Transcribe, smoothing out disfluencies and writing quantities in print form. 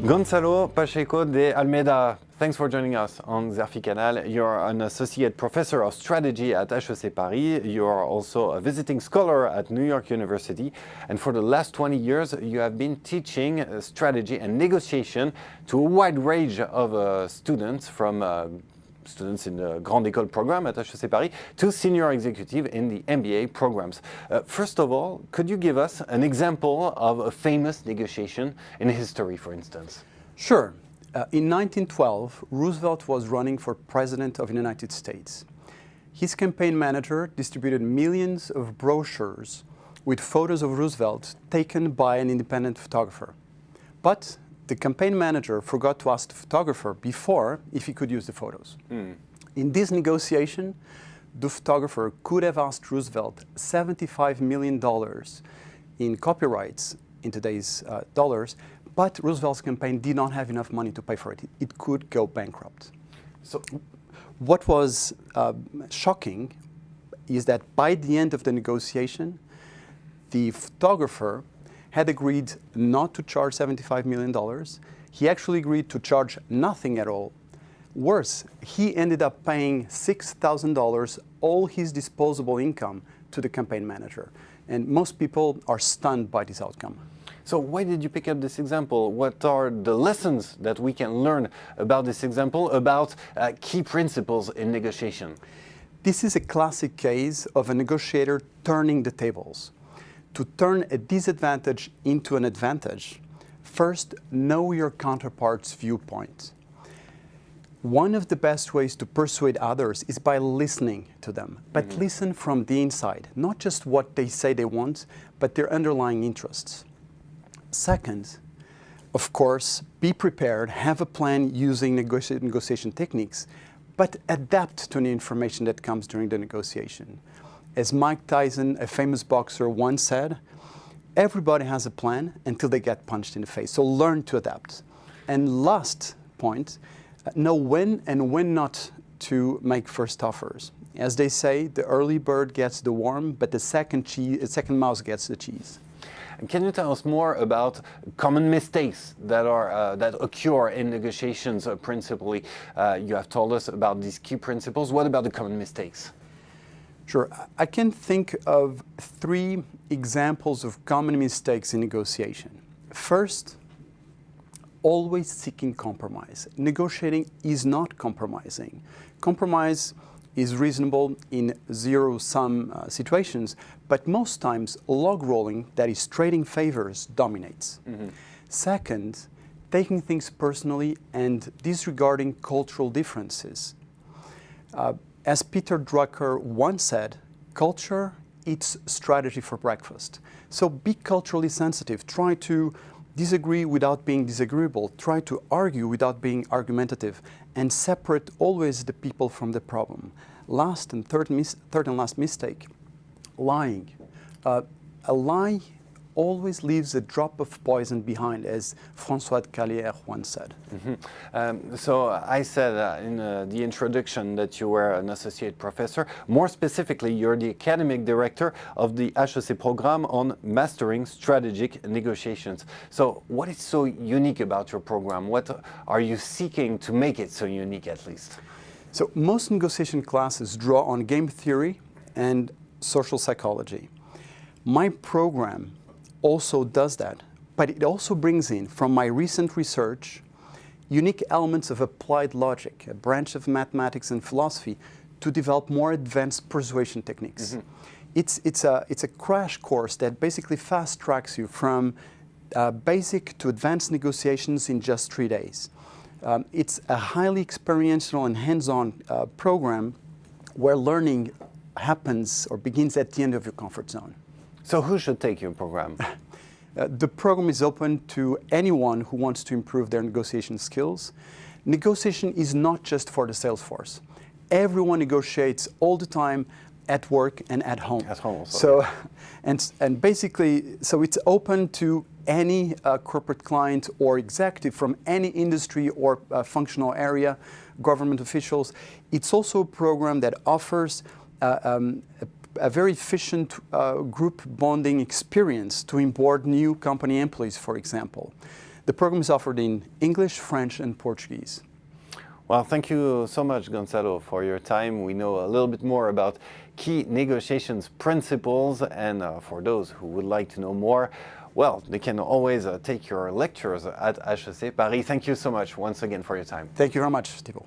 Goncalo Pacheco de Almeida, thanks for joining us on Xerfi Canal. You're an associate professor of strategy at HEC Paris. You are also a visiting scholar at New York University. And for the last 20 years, you have been teaching strategy and negotiation to a wide range of students, from students in the Grande École program at HEC Paris to senior executive in the MBA programs. First of all, could you give us an example of a famous negotiation in history, for instance? Sure. In 1912, Roosevelt was running for President of the United States. His campaign manager distributed millions of brochures with photos of Roosevelt taken by an independent photographer. But the campaign manager forgot to ask the photographer before if he could use the photos. In this negotiation, the photographer could have asked Roosevelt $75 million in copyrights in today's dollars, but Roosevelt's campaign did not have enough money to pay for it. It could go bankrupt. So what was shocking is that by the end of the negotiation, the photographer had agreed not to charge $75 million. He actually agreed to charge nothing at all. Worse, he ended up paying $6,000, all his disposable income, to the campaign manager. And most people are stunned by this outcome. So why did you pick up this example? What are the lessons that we can learn about this example, about key principles in negotiation? This is a classic case of a negotiator turning the tables. To turn a disadvantage into an advantage, first know your counterpart's viewpoint. One of the best ways to persuade others is by listening to them, but listen from the inside, not just what they say they want, but their underlying interests. Second, of course, be prepared, have a plan using negotiation techniques, but adapt to the information that comes during the negotiation. As Mike Tyson, a famous boxer, once said, everybody has a plan until they get punched in the face. So learn to adapt. And last point, know when and when not to make first offers. As they say, the early bird gets the worm, but the second mouse gets the cheese. And can you tell us more about common mistakes that occur in negotiations principally? You have told us about these key principles. What about the common mistakes? Sure. I can think of 3 examples of common mistakes in negotiation. First, always seeking compromise. Negotiating is not compromising. Compromise is reasonable in zero-sum situations, but most times log rolling, that is trading favors, dominates. Second, taking things personally and disregarding cultural differences. As Peter Drucker once said, culture eats strategy for breakfast. So be culturally sensitive. Try to disagree without being disagreeable. Try to argue without being argumentative. And separate always the people from the problem. Last and third and last mistake, lying. A lie always leaves a drop of poison behind, as François de Calière once said. So I said in the introduction that you were an associate professor. More specifically, you're the academic director of the HEC program on mastering strategic negotiations. So what is so unique about your program? What are you seeking to make it so unique, at least? So most negotiation classes draw on game theory and social psychology. My program also does that, but it also brings in, from my recent research, unique elements of applied logic, a branch of mathematics and philosophy, to develop more advanced persuasion techniques. It's a crash course that basically fast tracks you from basic to advanced negotiations in just 3 days. It's a highly experiential and hands-on program where learning happens or begins at the end of your comfort zone. So who should take your program? The program is open to anyone who wants to improve their negotiation skills. Negotiation is not just for the sales force. Everyone negotiates all the time, at work and at home. At home also. So, and basically, so it's open to any corporate client or executive from any industry or functional area, government officials. It's also a program that offers a very efficient group bonding experience to onboard new company employees, for example. The program is offered in English, French, and Portuguese. Well, thank you so much, Gonçalo, for your time. We know a little bit more about key negotiations principles, and for those who would like to know more, well, they can always take your lectures at HEC Paris. Thank you so much once again for your time. Thank you very much, Thibault.